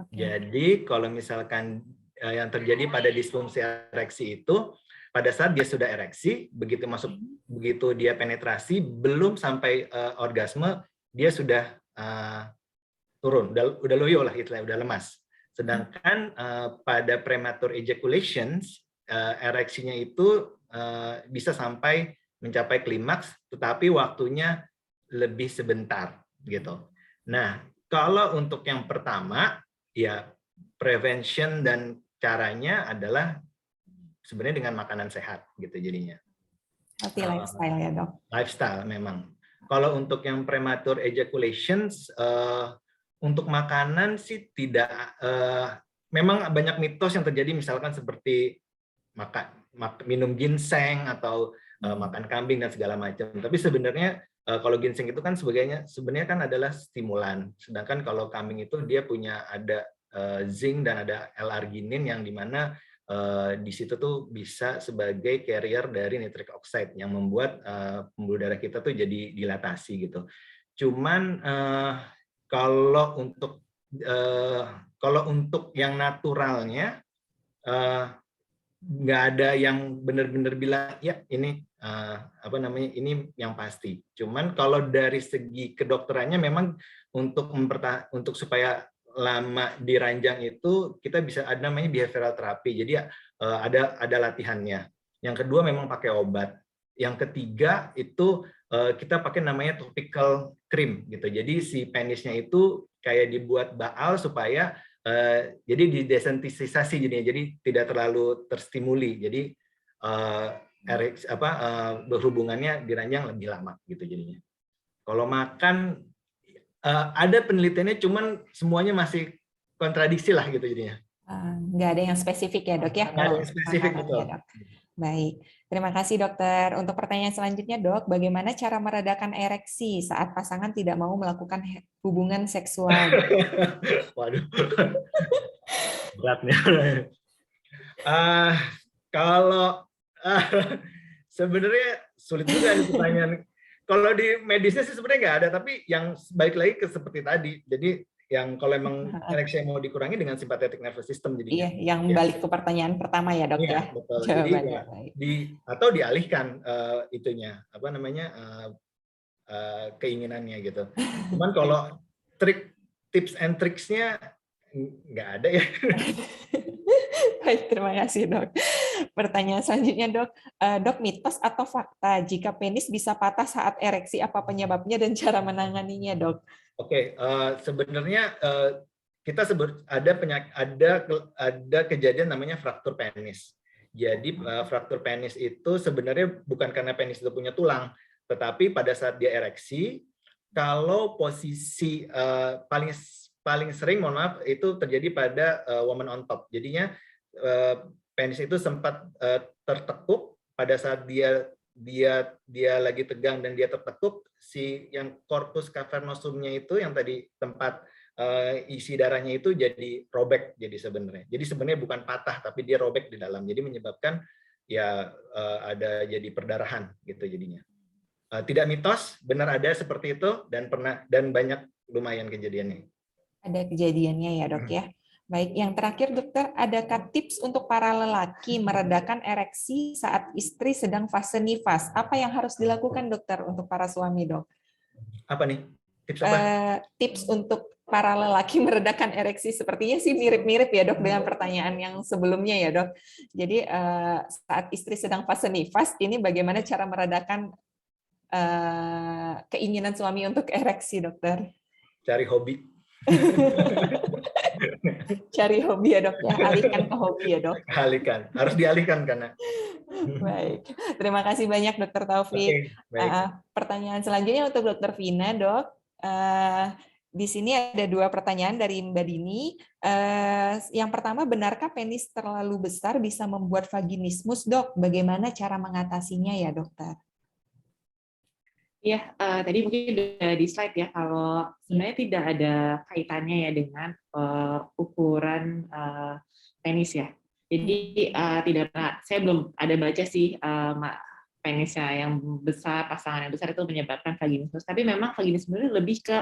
Jadi kalau misalkan yang terjadi pada disfungsi ereksi itu pada saat dia sudah ereksi, begitu dia penetrasi, belum sampai orgasme, dia sudah turun, udah loyo lah istilahnya, udah lemas. Sedangkan pada premature ejaculations, ereksinya itu bisa sampai mencapai klimaks, tetapi waktunya lebih sebentar gitu. Nah, kalau untuk yang pertama, ya prevention dan caranya adalah sebenarnya dengan makanan sehat gitu jadinya. Healthy lifestyle ya, dok. Lifestyle memang. Kalau untuk yang premature ejaculations, untuk makanan sih tidak. Memang banyak mitos yang terjadi, misalkan seperti minum ginseng atau makan kambing dan segala macam. Tapi sebenarnya kalau ginseng itu kan sebenarnya kan adalah stimulan. Sedangkan kalau kambing itu dia punya ada zinc dan ada L-arginin yang dimana di situ tuh bisa sebagai carrier dari nitric oxide yang membuat pembuluh darah kita tuh jadi dilatasi gitu. Cuman kalau untuk yang naturalnya nggak ada yang benar-benar bilang ya ini ini yang pasti. Cuman kalau dari segi kedokterannya memang untuk supaya lama di ranjang itu kita bisa ada namanya behavioral therapy. Jadi ada latihannya. Yang kedua memang pakai obat. Yang ketiga itu kita pakai namanya topical cream gitu. Jadi si penisnya itu kayak dibuat baal supaya jadi didesensitisasi jadinya. Jadi tidak terlalu terstimuli. Jadi berhubungannya di ranjang lebih lama gitu jadinya. Kalau makan ada penelitiannya, cuman semuanya masih kontradiksi lah gitu jadinya. Nggak ada yang spesifik ya, dok ya? Nggak ada yang spesifik, betul. Ya, dok. Baik, terima kasih dokter. Untuk pertanyaan selanjutnya, dok, bagaimana cara meredakan ereksi saat pasangan tidak mau melakukan hubungan seksual? Waduh, beratnya. Kalau sebenarnya sulit juga nih pertanyaan. Kalau di medisnya sih sebenarnya nggak ada, tapi yang balik lagi ke seperti tadi. Jadi yang kalau emang ereksi mau dikurangi dengan sympathetic nervous system jadinya. Iya, yang balik ke pertanyaan pertama ya, dok ya. Betul. Jadi atau dialihkan keinginannya gitu. Cuman kalau tips and tricksnya nggak ada ya. Baik, terima kasih, dok. Pertanyaan selanjutnya, Dok. Dok, mitos atau fakta jika penis bisa patah saat ereksi, apa penyebabnya dan cara menanganinya, Dok? Oke, sebenarnya kita sebut ada kejadian namanya fraktur penis. Jadi fraktur penis itu sebenarnya bukan karena penis itu punya tulang, tetapi pada saat dia ereksi, kalau posisi paling sering, mohon maaf, itu terjadi pada woman on top. Jadinya penis itu sempat tertekuk pada saat dia lagi tegang dan dia tertekuk, si yang corpus cavernosumnya itu yang tadi tempat isi darahnya itu jadi robek, jadi sebenarnya bukan patah tapi dia robek di dalam, jadi menyebabkan ya ada jadi perdarahan gitu jadinya. Tidak mitos, benar ada seperti itu dan banyak lumayan kejadiannya. Ada kejadiannya ya, Dok ya. Baik, yang terakhir dokter, adakah tips untuk para lelaki meredakan ereksi saat istri sedang fase nifas? Apa yang harus dilakukan dokter untuk para suami, Dok? Apa nih? Tips apa? Tips untuk para lelaki meredakan ereksi, sepertinya sih mirip-mirip ya, Dok, dengan pertanyaan yang sebelumnya ya, Dok. Jadi saat istri sedang fase nifas, ini bagaimana cara meredakan keinginan suami untuk ereksi, dokter? Cari hobi. Cari hobi ya, Dok ya. Alihkan ke hobi ya, Dok. Alihkan, harus dialihkan karena. Baik, terima kasih banyak Dokter Taufik. Pertanyaan selanjutnya untuk Dokter Vina, Dok. Di sini ada 2 pertanyaan dari Mbak Dini. Yang pertama, benarkah penis terlalu besar bisa membuat vaginismus, Dok? Bagaimana cara mengatasinya ya, Dokter? Ya, tadi mungkin udah di slide ya, kalau sebenarnya tidak ada kaitannya ya dengan ukuran penis ya. Jadi tidak pernah, saya belum ada baca sih penisnya yang besar, pasangan yang besar itu menyebabkan vaginismus. Tapi memang vaginismus itu lebih ke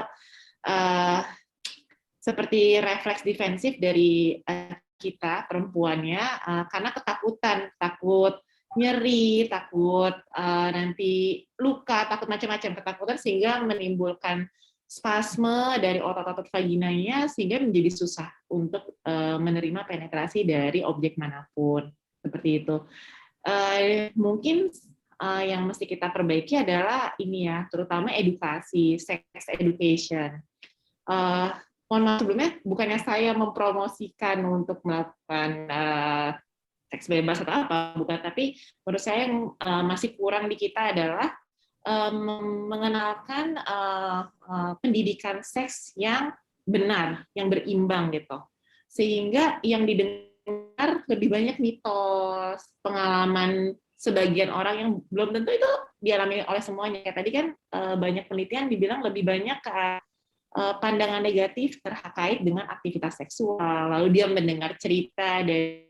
seperti refleks defensif dari kita perempuannya karena ketakutan, takut nyeri, takut nanti luka, takut macam-macam ketakutan sehingga menimbulkan spasme dari otot-otot vaginanya sehingga menjadi susah untuk menerima penetrasi dari objek manapun, seperti itu. Mungkin yang mesti kita perbaiki adalah ini ya, terutama edukasi, sex education. Mohon maaf sebelumnya, bukannya saya mempromosikan untuk melakukan seks bebas atau apa, bukan, tapi menurut saya yang masih kurang di kita adalah mengenalkan pendidikan seks yang benar, yang berimbang gitu. Sehingga yang didengar lebih banyak mitos, pengalaman sebagian orang yang belum tentu itu dialami oleh semuanya. Kayak tadi kan banyak penelitian dibilang lebih banyak ke pandangan negatif terkait dengan aktivitas seksual, lalu dia mendengar cerita dari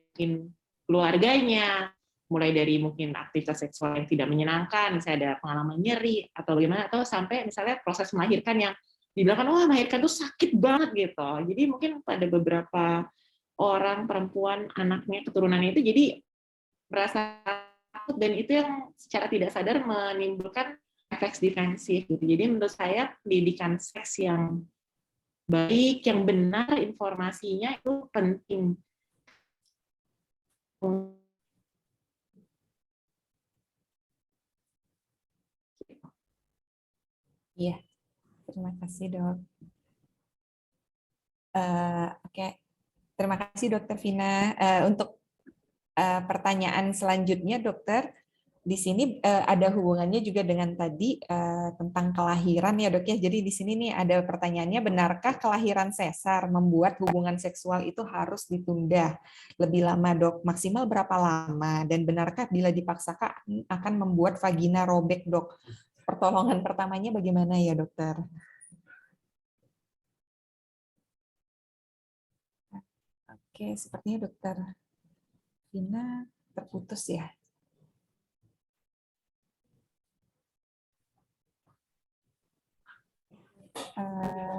keluarganya, mulai dari mungkin aktivitas seksual yang tidak menyenangkan, misalnya ada pengalaman nyeri, atau bagaimana, atau sampai misalnya proses melahirkan yang dibilang, wah melahirkan itu sakit banget gitu. Jadi mungkin pada beberapa orang, perempuan, anaknya, keturunannya itu jadi merasa takut, dan itu yang secara tidak sadar menimbulkan refleks defensif gitu. Jadi menurut saya pendidikan seks yang baik, yang benar, informasinya itu penting. Iya, terima kasih dok. Oke, terima kasih dokter Vina. Untuk pertanyaan selanjutnya dokter, di sini ada hubungannya juga dengan tadi tentang kelahiran ya dok ya. Jadi di sini nih ada pertanyaannya, benarkah kelahiran sesar membuat hubungan seksual itu harus ditunda lebih lama dok? Maksimal berapa lama? Dan benarkah bila dipaksakan akan membuat vagina robek dok? Pertolongan pertamanya bagaimana ya dokter? Oke, sepertinya dokter Vina terputus ya.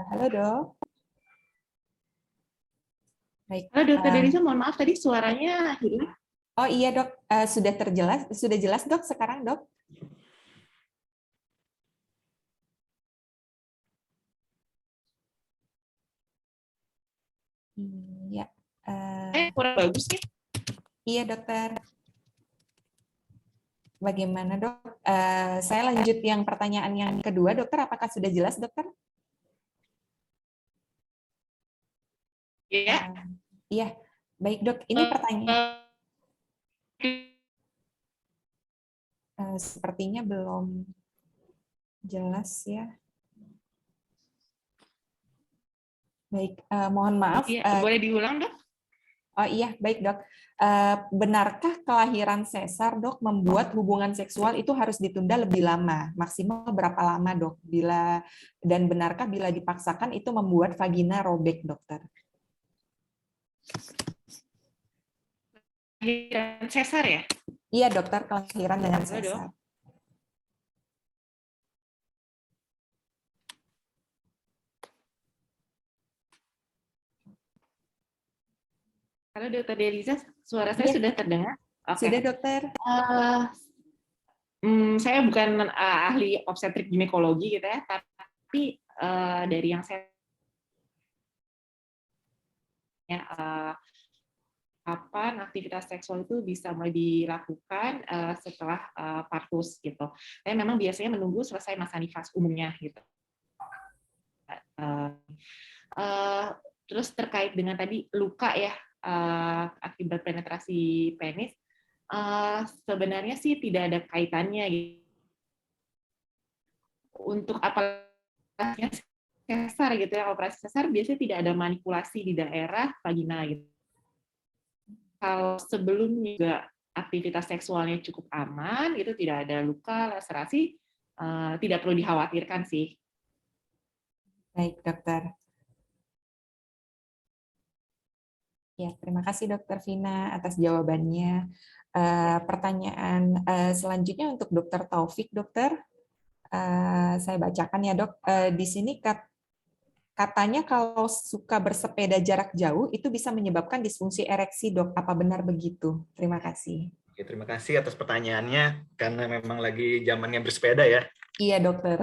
Halo dok. Baik. Halo dokter Derisa, mohon maaf tadi suaranya hilang. Oh iya dok, sudah jelas dok sekarang dok. Iya. Kurang bagus ya? Iya dokter. Bagaimana dok? Saya lanjut yang pertanyaan yang kedua, dokter. Apakah sudah jelas, dokter? Ya. Iya, baik dok. Ini pertanyaan. Sepertinya belum jelas ya. Baik, mohon maaf. Ya, boleh diulang dok? Oh iya, baik dok. Benarkah kelahiran sesar dok membuat hubungan seksual itu harus ditunda lebih lama? Maksimal berapa lama dok? Dan benarkah bila dipaksakan itu membuat vagina robek, dokter? Kelahiran sesar ya? Iya dokter, kelahiran dengan Halo, dok. sesar. Halo dokter Deliza, suara saya Iya. sudah terdengar? Oke. Sudah dokter. Saya bukan ahli obstetrik ginekologi gitu ya, tapi dari yang saya kapan aktivitas seksual itu bisa mulai dilakukan setelah partus gitu. Saya memang biasanya menunggu selesai masa nifas umumnya gitu. Terus terkait dengan tadi luka ya akibat penetrasi penis, sebenarnya sih tidak ada kaitannya gitu. Untuk apalagi sesar gitu ya, operasi sesar biasanya tidak ada manipulasi di daerah vagina gitu. Kalau sebelumnya juga aktivitas seksualnya cukup aman, itu tidak ada luka, laserasi, tidak perlu dikhawatirkan sih. Baik dokter. Ya, terima kasih Dokter Vina atas jawabannya. Pertanyaan selanjutnya untuk Dokter Taufik, dokter. Saya bacakan ya dok. Di sini katanya kalau suka bersepeda jarak jauh itu bisa menyebabkan disfungsi ereksi, dok. Apa benar begitu? Terima kasih. Oke, terima kasih atas pertanyaannya, karena memang lagi zamannya bersepeda ya. Iya dokter.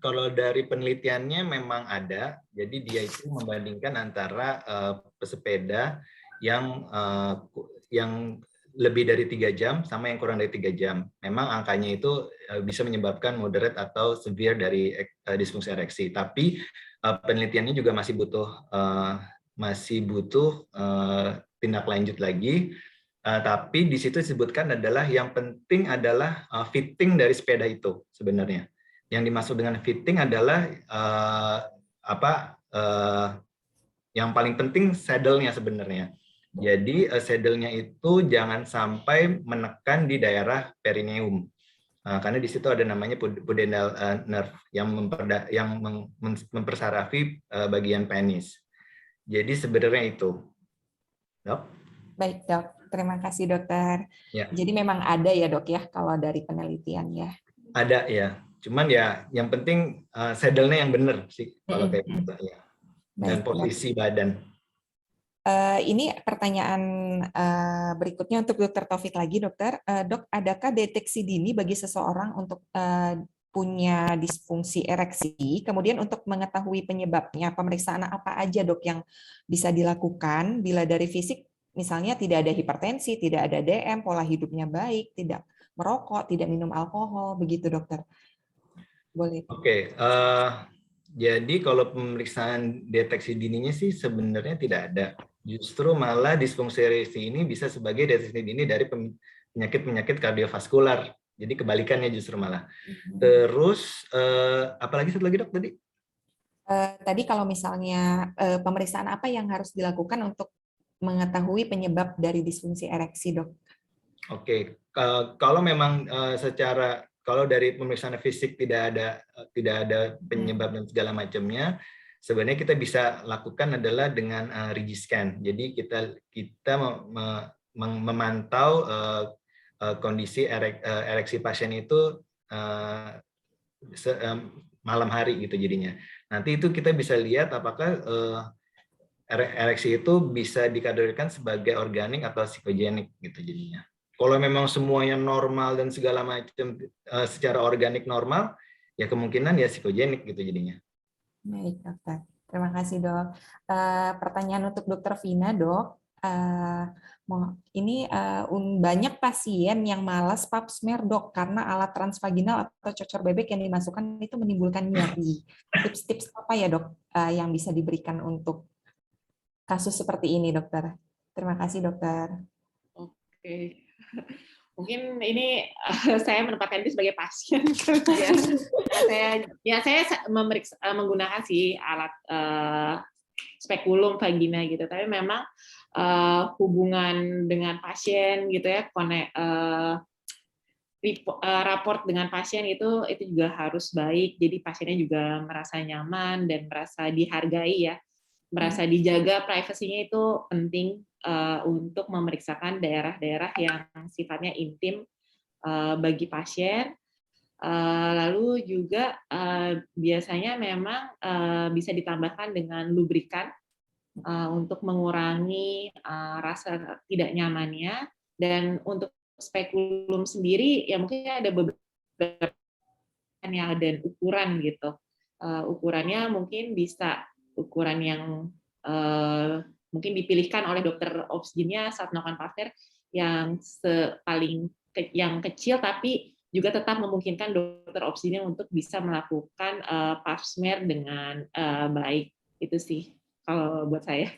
Kalau dari penelitiannya memang ada, jadi dia itu membandingkan antara pesepeda yang lebih dari 3 jam sama yang kurang dari 3 jam. Memang angkanya itu bisa menyebabkan moderate atau severe dari disfungsi ereksi. Tapi penelitiannya juga masih butuh tindak lanjut lagi. Tapi di situ disebutkan adalah yang penting adalah fitting dari sepeda itu sebenarnya. Yang dimaksud dengan fitting adalah yang paling penting saddle-nya sebenarnya. Jadi saddle-nya itu jangan sampai menekan di daerah perineum. Karena di situ ada namanya pudendal nerve yang mempersarafi bagian penis. Jadi sebenarnya itu. Dok? Baik dok, terima kasih dokter. Ya. Jadi memang ada ya dok ya kalau dari penelitian ya. Ada ya. Cuman ya yang penting saddle-nya yang benar sih kalau kayak gitu ya. Dan posisi badan. Ini pertanyaan berikutnya untuk Dokter Taufik lagi, dokter. Dok, adakah deteksi dini bagi seseorang untuk punya disfungsi ereksi? Kemudian untuk mengetahui penyebabnya, pemeriksaan apa aja dok yang bisa dilakukan bila dari fisik, misalnya tidak ada hipertensi, tidak ada DM, pola hidupnya baik, tidak merokok, tidak minum alkohol, begitu dokter? Boleh. Oke, jadi kalau pemeriksaan deteksi dininya sih sebenarnya tidak ada. Justru malah disfungsi ereksi ini bisa sebagai deteksi dini dari penyakit-penyakit kardiovaskular. Jadi kebalikannya justru malah. Terus, apalagi satu lagi dok tadi? Tadi kalau misalnya pemeriksaan apa yang harus dilakukan untuk mengetahui penyebab dari disfungsi ereksi, dok? Oke, kalau memang kalau dari pemeriksaan fisik tidak ada penyebab dan segala macamnya, sebenarnya kita bisa lakukan adalah dengan Rigiscan. Jadi kita memantau kondisi ereksi pasien itu malam hari gitu jadinya. Nanti itu kita bisa lihat apakah ereksi itu bisa dikategorikan sebagai organik atau psikogenik gitu jadinya. Kalau memang semuanya normal dan segala macam secara organik normal, ya kemungkinan ya psikogenik gitu jadinya. Baik dokter, terima kasih dok. Pertanyaan untuk Dokter Vina dok, Banyak pasien yang malas pap smear dok karena alat transvaginal atau cocor bebek yang dimasukkan itu menimbulkan nyeri. Tips-tips apa ya dok yang bisa diberikan untuk kasus seperti ini dokter? Terima kasih dokter. Oke. Mungkin ini saya menempatkan diri sebagai pasien. saya menggunakan sih alat spekulum vagina gitu, tapi memang hubungan dengan pasien gitu ya, raport dengan pasien itu juga harus baik, jadi pasiennya juga merasa nyaman dan merasa dihargai ya, merasa dijaga privasinya itu penting untuk memeriksakan daerah-daerah yang sifatnya intim bagi pasien. Lalu juga biasanya memang bisa ditambahkan dengan lubrikan untuk mengurangi rasa tidak nyamannya. Dan untuk spekulum sendiri ya mungkin ada beberapa dan ukuran gitu. Ukurannya mungkin bisa ukuran yang mungkin dipilihkan oleh dokter obsginnya saat melakukan parter yang yang kecil tapi juga tetap memungkinkan dokter obsginnya untuk bisa melakukan pap smear dengan baik. Itu sih kalau buat saya.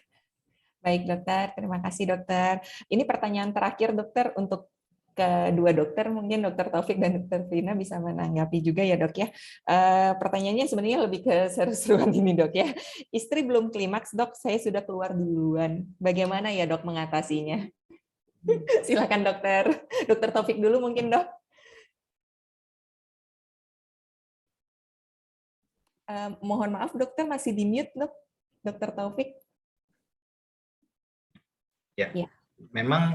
Baik dokter, terima kasih dokter. Ini pertanyaan terakhir dokter untuk kedua dokter, mungkin dokter Taufik dan dokter Vina bisa menanggapi juga ya dok ya. Pertanyaannya sebenarnya lebih ke seru-seruan ini dok ya. Istri belum klimaks dok, saya sudah keluar duluan. Bagaimana ya dok mengatasinya? Silakan dokter. Dokter Taufik dulu mungkin dok. Mohon maaf dokter masih di mute dok, dokter Taufik. Ya. Memang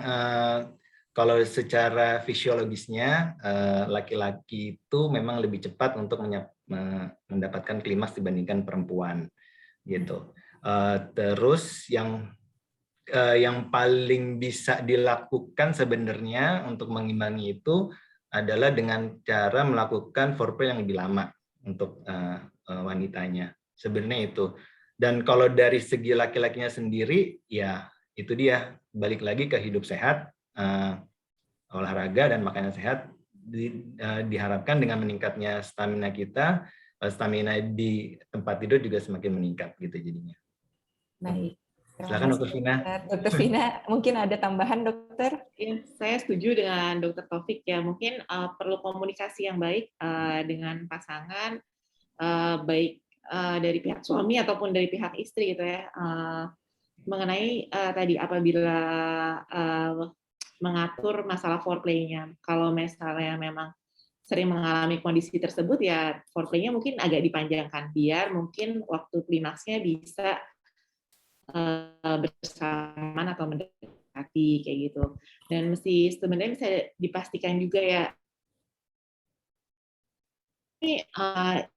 kalau secara fisiologisnya laki-laki itu memang lebih cepat untuk mendapatkan klimaks dibandingkan perempuan gitu. Terus yang paling bisa dilakukan sebenarnya untuk mengimbangi itu adalah dengan cara melakukan foreplay yang lebih lama untuk wanitanya. Sebenarnya itu. Dan kalau dari segi laki-lakinya sendiri, ya itu dia, balik lagi ke hidup sehat, olahraga dan makanan sehat, diharapkan dengan meningkatnya stamina kita, stamina di tempat tidur juga semakin meningkat gitu jadinya. Baik. Silakan Dokter Vina. Dokter Vina, mungkin ada tambahan dokter? Ya, saya setuju dengan Dokter Taufik ya, mungkin perlu komunikasi yang baik dengan pasangan, baik dari pihak suami ataupun dari pihak istri gitu ya. Mengenai tadi apabila mengatur masalah foreplay-nya. Kalau misalnya memang sering mengalami kondisi tersebut, ya foreplay-nya mungkin agak dipanjangkan, biar mungkin waktu klimaksnya bisa bersamaan atau mendekati, kayak gitu. Dan mesti sebenarnya bisa dipastikan juga ya, ini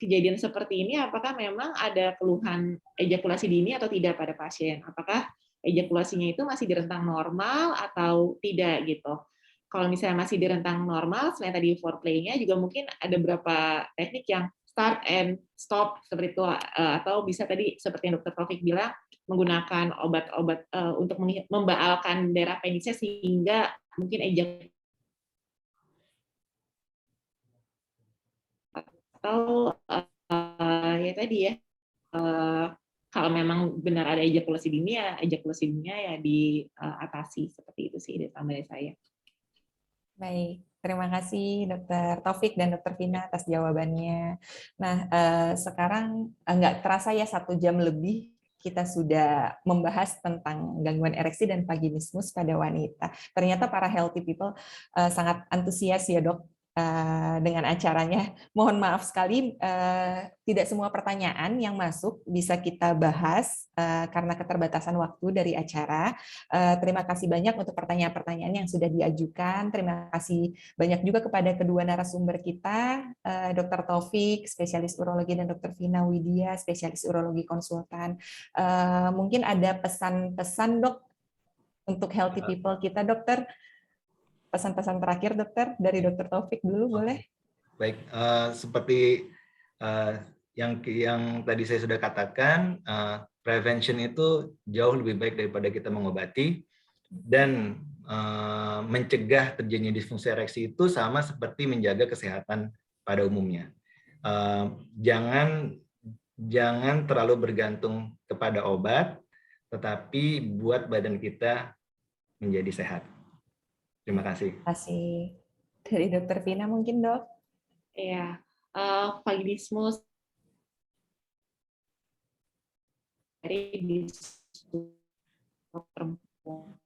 kejadian seperti ini apakah memang ada keluhan ejakulasi dini atau tidak pada pasien? Apakah ejakulasinya itu masih di rentang normal atau tidak gitu? Kalau misalnya masih di rentang normal, selain tadi foreplay-nya juga mungkin ada beberapa teknik yang start and stop seperti itu, atau bisa tadi seperti yang Dokter Taufik bilang menggunakan obat-obat untuk membaalkan daerah penisnya sehingga mungkin ejakulasi atau ya tadi ya, kalau memang benar ada ejakulasi dini ya diatasi, seperti itu sih dari saya. Baik, terima kasih Dokter Taufik dan Dokter Vina atas jawabannya. Nah, sekarang nggak terasa ya 1 jam lebih kita sudah membahas tentang gangguan ereksi dan vaginismus pada wanita. Ternyata para healthy people sangat antusias ya dok dengan acaranya. Mohon maaf sekali, tidak semua pertanyaan yang masuk bisa kita bahas karena keterbatasan waktu dari acara. Terima kasih banyak untuk pertanyaan-pertanyaan yang sudah diajukan. Terima kasih banyak juga kepada kedua narasumber kita, Dr. Taufik, spesialis urologi, dan Dr. Vina Widya, spesialis urologi konsultan. Mungkin ada pesan-pesan dok untuk healthy people kita, dokter. Pesan-pesan terakhir dokter dari Dokter Taufik dulu boleh? Baik, seperti yang tadi saya sudah katakan, prevention itu jauh lebih baik daripada kita mengobati. Dan mencegah terjadinya disfungsi ereksi itu sama seperti menjaga kesehatan pada umumnya. Jangan terlalu bergantung kepada obat, tetapi buat badan kita menjadi sehat. Terima kasih. Terima kasih. Dari Dokter Vina mungkin, Dok? Ya, vaginismus dari perempuan.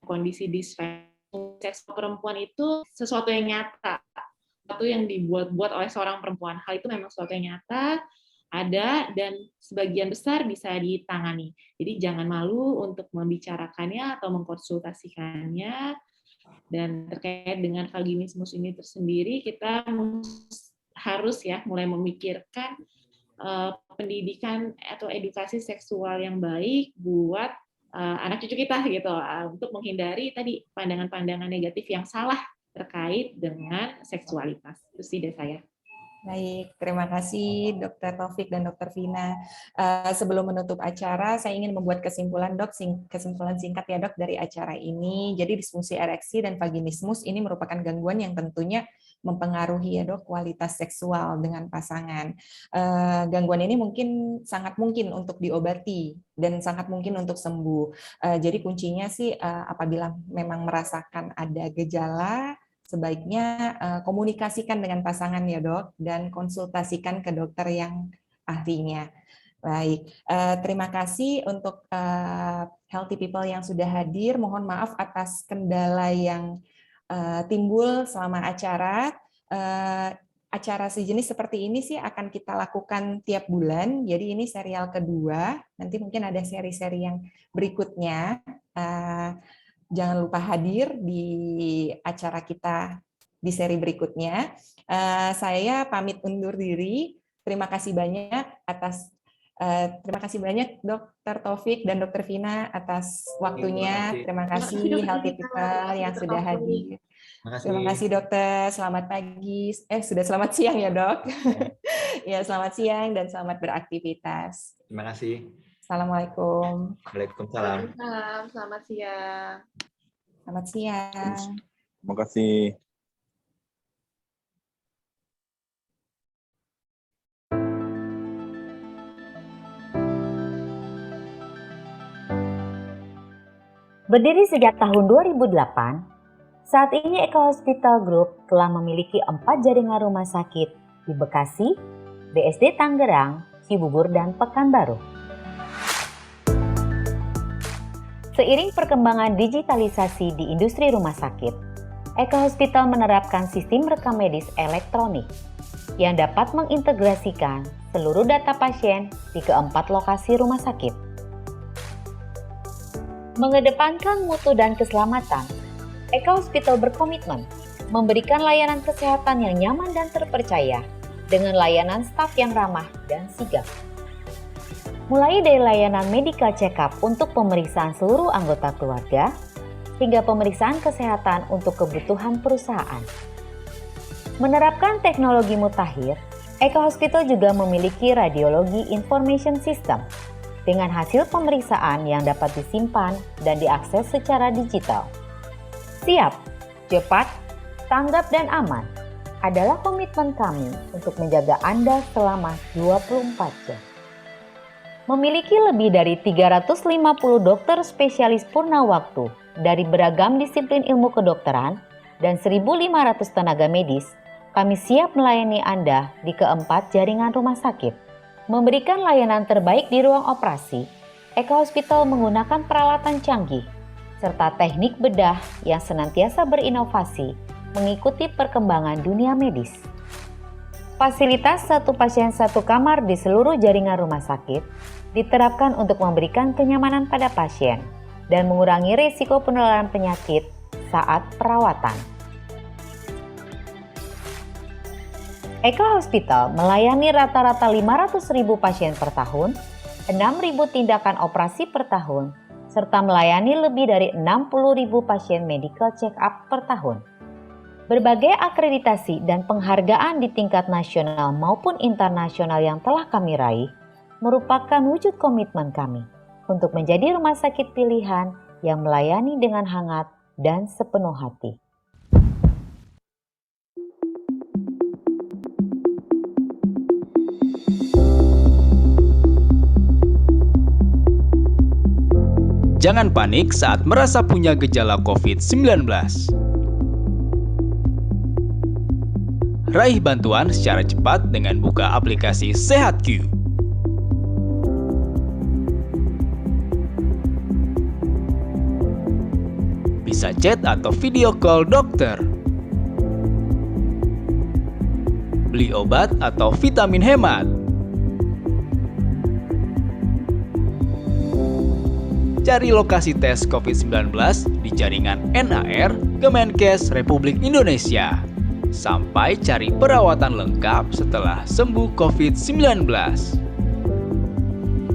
Kondisi disfungsi seks perempuan itu sesuatu yang nyata, sesuatu yang dibuat-buat oleh seorang perempuan. Hal itu memang sesuatu yang nyata, ada, dan sebagian besar bisa ditangani. Jadi jangan malu untuk membicarakannya atau mengkonsultasikannya. Dan terkait dengan vaginismus ini tersendiri, kita harus mulai memikirkan pendidikan atau edukasi seksual yang baik buat anak cucu kita gitu, untuk menghindari tadi pandangan-pandangan negatif yang salah terkait dengan seksualitas. Itu sih dari saya. Baik, terima kasih Dr. Taufik dan Dr. Vina. Sebelum menutup acara, saya ingin membuat kesimpulan, Dok, kesimpulan singkat ya, Dok, dari acara ini. Jadi disfungsi ereksi dan vaginismus ini merupakan gangguan yang tentunya mempengaruhi ya, Dok, kualitas seksual dengan pasangan. Gangguan ini sangat mungkin untuk diobati dan sangat mungkin untuk sembuh. Jadi kuncinya sih apabila memang merasakan ada gejala, sebaiknya komunikasikan dengan pasangan ya, Dok, dan konsultasikan ke dokter yang ahlinya. Baik, terima kasih untuk healthy people yang sudah hadir. Mohon maaf atas kendala yang timbul selama acara. Acara sejenis seperti ini sih akan kita lakukan tiap bulan. Jadi ini serial kedua. Nanti mungkin ada seri-seri yang berikutnya. Jangan lupa hadir di acara kita di seri berikutnya. Saya pamit undur diri. Terima kasih banyak Dr. Taufik dan Dr. Vina atas waktunya. Terima kasih healthy people yang sudah hadir. Terima kasih dokter. Selamat pagi. Sudah selamat siang ya, Dok. Ya, selamat siang dan selamat beraktivitas. Terima kasih. Assalamualaikum. Waalaikumsalam. Selamat siang. Selamat siang. Terima kasih. Berdiri sejak tahun 2008, saat ini Eko Hospital Group telah memiliki 4 jaringan rumah sakit di Bekasi, BSD Tangerang, Cibubur, dan Pekanbaru. Seiring perkembangan digitalisasi di industri rumah sakit, Eko Hospital menerapkan sistem rekam medis elektronik yang dapat mengintegrasikan seluruh data pasien di keempat lokasi rumah sakit. Mengedepankan mutu dan keselamatan, Eko Hospital berkomitmen memberikan layanan kesehatan yang nyaman dan terpercaya dengan layanan staf yang ramah dan sigap. Mulai dari layanan medical check-up untuk pemeriksaan seluruh anggota keluarga, hingga pemeriksaan kesehatan untuk kebutuhan perusahaan. Menerapkan teknologi mutakhir, Eko Hospital juga memiliki radiologi information system dengan hasil pemeriksaan yang dapat disimpan dan diakses secara digital. Siap, cepat, tanggap, dan aman adalah komitmen kami untuk menjaga Anda selama 24 jam. Memiliki lebih dari 350 dokter spesialis purna waktu dari beragam disiplin ilmu kedokteran dan 1.500 tenaga medis, kami siap melayani Anda di keempat jaringan rumah sakit. Memberikan layanan terbaik di ruang operasi, Eko Hospital menggunakan peralatan canggih serta teknik bedah yang senantiasa berinovasi mengikuti perkembangan dunia medis. Fasilitas satu pasien satu kamar di seluruh jaringan rumah sakit diterapkan untuk memberikan kenyamanan pada pasien dan mengurangi risiko penularan penyakit saat perawatan. Eko Hospital melayani rata-rata 500.000 pasien per tahun, 6.000 tindakan operasi per tahun, serta melayani lebih dari 60.000 pasien medical check-up per tahun. Berbagai akreditasi dan penghargaan di tingkat nasional maupun internasional yang telah kami raih merupakan wujud komitmen kami untuk menjadi rumah sakit pilihan yang melayani dengan hangat dan sepenuh hati. Jangan panik saat merasa punya gejala COVID-19. Raih bantuan secara cepat dengan buka aplikasi SehatQ. Bisa chat atau video call dokter. Beli obat atau vitamin hemat. Cari lokasi tes COVID-19 di jaringan NAR Kemenkes Republik Indonesia. Sampai cari perawatan lengkap setelah sembuh COVID-19.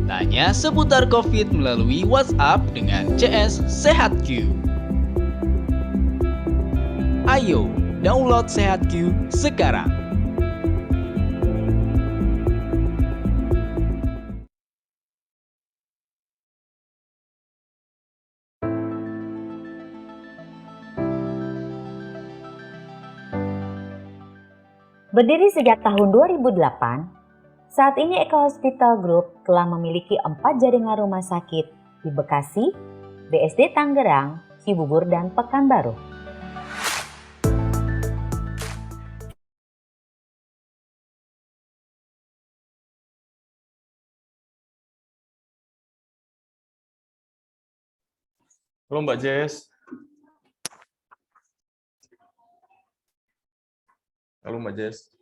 Tanya seputar COVID melalui WhatsApp dengan CS SehatQ. Ayo, download SehatQ sekarang. Berdiri sejak tahun 2008, saat ini Eka Hospital Group telah memiliki 4 jaringan rumah sakit di Bekasi, BSD Tangerang, Cibubur, dan Pekanbaru. Halo Mbak Jess. Halo Mbak Jess.